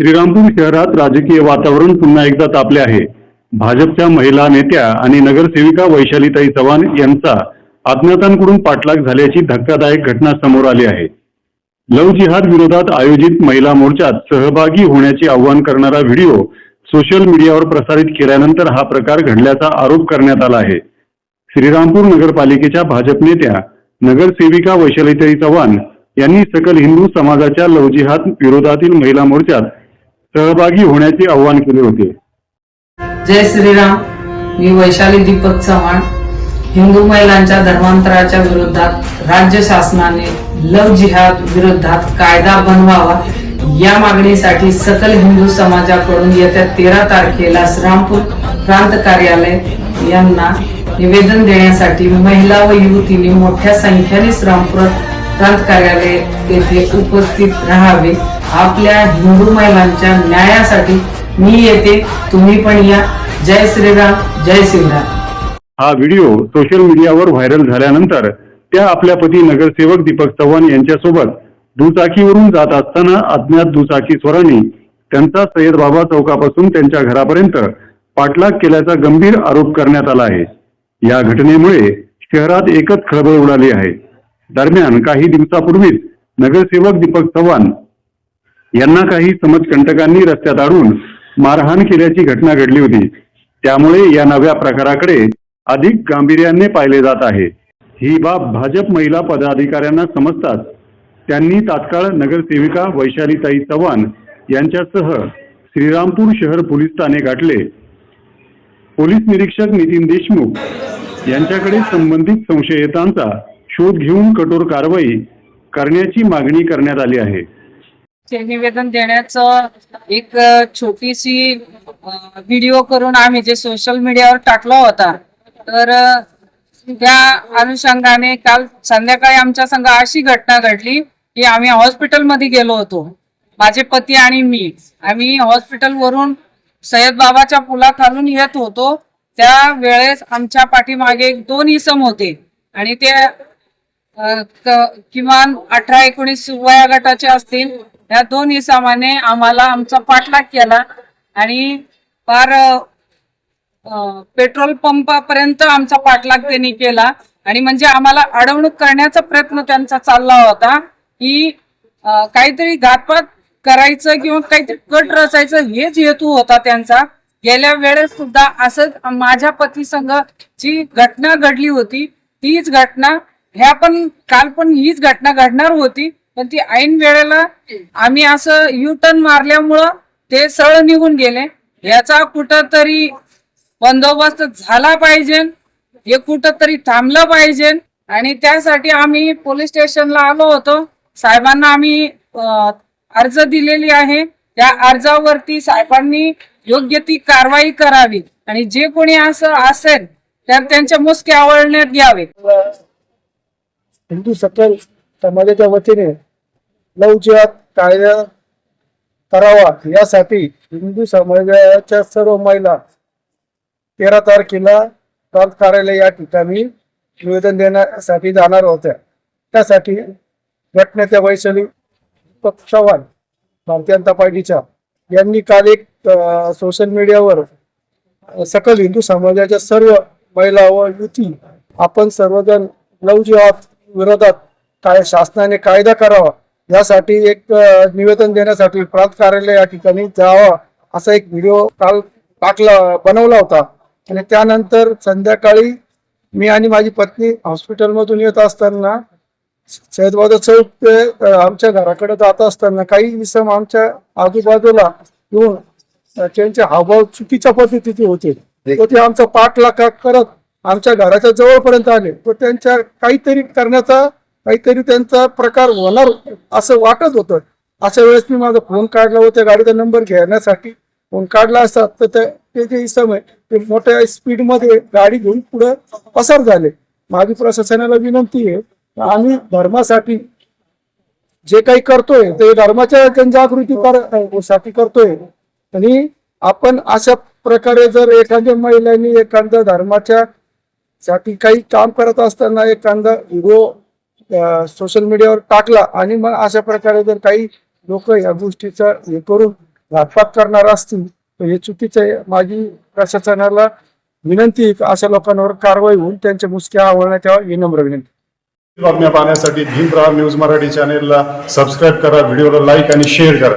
श्रीरामपूर शहरात राजकीय वातावरण पुन्हा एकदा तापले आहे। भाजपच्या महिला नेत्या आणि नगरसेविका वैशालीताई चव्हाण यांचा अज्ञातांकडून पाठलाग झाल्याची धक्कादायक घटना समोर आली आहे। लव्ह जिहाद विरोधात आयोजित महिला मोर्चात सहभागी होण्याचे आवाहन करणारा व्हिडिओ सोशल मीडियावर प्रसारित केल्यानंतर हा प्रकार घडल्याचा आरोप करण्यात आला आहे। श्रीरामपूर नगरपालिकेच्या भाजप नेत्या नगरसेविका वैशालीताई चव्हाण यांनी सकल हिंदू समाजाच्या लव्ह जिहाद विरोधातील महिला मोर्चात सहभागी होण्याचे आवाहन केले होते। जय श्रीराम। मी वैशाली दीपक चव्हाण। हिंदू महिलांच्या धर्मांतराच्या विरोधात राज्य शासनाने लव्ह जिहाद विरोधात कायदा बनवावा या मागणीसाठी सकल हिंदू समाजाकडून येत्या 13 तारखेला श्रीरामपूर प्रांत कार्यालय यांना निवेदन देण्यासाठी महिला व युवतींनी मोठ्या संख्येने श्रीरामपूर प्रांत कार्यालय येथे उपस्थित राहावे। आपल्या हिंदू महिलांच्या न्यायासाठी मी येते, तुम्ही पण या। जय श्रीराम, जय श्रीराम। हा व्हिडिओ सोशल मीडियावर व्हायरल झाल्यानंतर त्या आपल्या पती नगरसेवक दीपक चव्हाण यांच्यासोबत दुचाकीवरून जात असताना अज्ञात दुचाकी स्वारांनी त्यांचा सय्यद बाबा चौकापासून त्यांच्या घरापर्यंत पाठलाग केल्याचा गंभीर आरोप करण्यात आला आहे। या घटनेमुळे शहरात एकच खळबळ उडाली आहे। दरम्यान काही दिवसापूर्वीच नगरसेवक दीपक चव्हाण यांना काही समाजकंटकांनी रस्त्यात अडवून मारहाण केल्याची घटना घडली होती। त्यामुळे या नव्या प्रकाराकडे अधिक गांभीर्याने पाहिले जात आहे। ही बाब भाजप महिला पदाधिकाऱ्यांना समजताच त्यांनी तात्काळ नगरसेविका वैशालीताई चव्हाण यांच्यासह श्रीरामपूर शहर पोलीस ठाणे गाठले। पोलीस निरीक्षक नितीन देशमुख यांच्याकडे संबंधित संशयितांचा शोध घेऊन कठोर कारवाई करण्याची मागणी करण्यात आली आहे। निवेदन देण्याचं एक छोटीशी व्हिडिओ करून आम्ही जे सोशल मीडियावर टाकला होता, तर त्या अनुषंगाने काल संध्याकाळी आमच्या संग अशी घटना घडली की आम्ही हॉस्पिटलमध्ये गेलो होतो। माझे पती आणि मी आम्ही हॉस्पिटलवरून सय्यद बाबाच्या पुलाखालून येत होतो। त्या वेळेस आमच्या पाठीमागे 2 इसम होते आणि ते किमान 18-19 वया गटाचे असतील। या 2 इसमाने आम्हाला आमचा पाठलाग केला आणि फार पेट्रोल पंपापर्यंत आमचा पाठलाग त्यांनी केला आणि म्हणजे आम्हाला अडवणूक करण्याचा प्रयत्न त्यांचा चालला होता की काहीतरी घातपात करायचं किंवा काहीतरी कट रचायचं हेच हेतू होता त्यांचा। गेल्या वेळेस सुद्धा असंच माझ्या पती संग जी घटना घडली होती तीच घटना काल पण हीच घटना घडणार होती, पण ती ऐन वेळेला आम्ही असं यू टर्न मारल्यामुळं ते सरळ निघून गेले। याचा कुठंतरी बंदोबस्त झाला पाहिजे, हे कुठंतरी थांबलं पाहिजे आणि त्यासाठी आम्ही पोलीस स्टेशनला आलो होतो। साहेबांना आम्ही अर्ज दिलेली आहे। त्या अर्जावरती साहेबांनी योग्य ती कारवाई करावी आणि जे कोणी असं असेल तर त्यांच्या मुसके आवळण्यात घ्यावे। हिंदू सकल समाजाच्या वतीने लव्ह जिहाद कायदा करावा यासाठी हिंदू समाजाच्या सर्व महिला 13 तारखेला प्रांत कार्यालय या ठिकाणी निवेदन देण्यासाठी जाणार होत्या। त्यासाठी गटनेत्या वैशाली दीपक चव्हाण भारतीय जनता पार्टीच्या यांनी काल एक सोशल मीडियावर सकल हिंदू समाजाच्या सर्व महिला व युवती आपण सर्वजण लव्ह जिहाद विरोधात शासनाने कायदा करावा यासाठी एक निवेदन देण्यासाठी प्रांत कार्यालय या ठिकाणी जावा असा एक व्हिडिओ काल बनवला होता आणि त्यानंतर संध्याकाळी मी आणि माझी पत्नी हॉस्पिटलमधून येत असताना सय्यद बाबा चौक ते आमच्या घराकडे जात असताना काही इसम आमच्या आजूबाजूला येऊन त्यांचे हावभाव चुकीच्या पद्धतीचे होते। ते आमचा पाठलाग करत आमच्या घराच्या जवळपर्यंत आले। तो त्यांच्या काहीतरी त्यांचा प्रकार होणार असं वाटत होतं। अशा वेळेस मी माझा फोन काढला व त्या गाडीचा नंबर घेण्यासाठी फोन काढला असता तर ते जे इसम आहे ते मोठ्या स्पीडमध्ये गाडी घेऊन पुढे पसार झाले। माझी प्रशासनाला विनंती आहे, आम्ही धर्मासाठी जे काही करतोय ते धर्माच्या जनजागृतीसाठी करतोय आणि आपण अशा प्रकारे जर एखाद्या महिलांनी एखाद्या धर्माच्या साठी काही काम करत असताना एखादा व्हिडिओ सोशल मीडियावर टाकला आणि मग अशा प्रकारे जर काही लोक या गोष्टीचा हे करून घातपात करणार असतील तर हे चुकीचं आहे. माझी प्रशासनाला विनंती आहे की अशा लोकांवर कारवाई होऊन त्यांच्या मुसक्या आवळण्यात यावा ही नम्र विनंती. बातम्या पाहण्यासाठी भीमप्रहार न्यूज मराठी चॅनेलला सबस्क्राईब करा, व्हिडिओला लाईक आणि शेअर करा.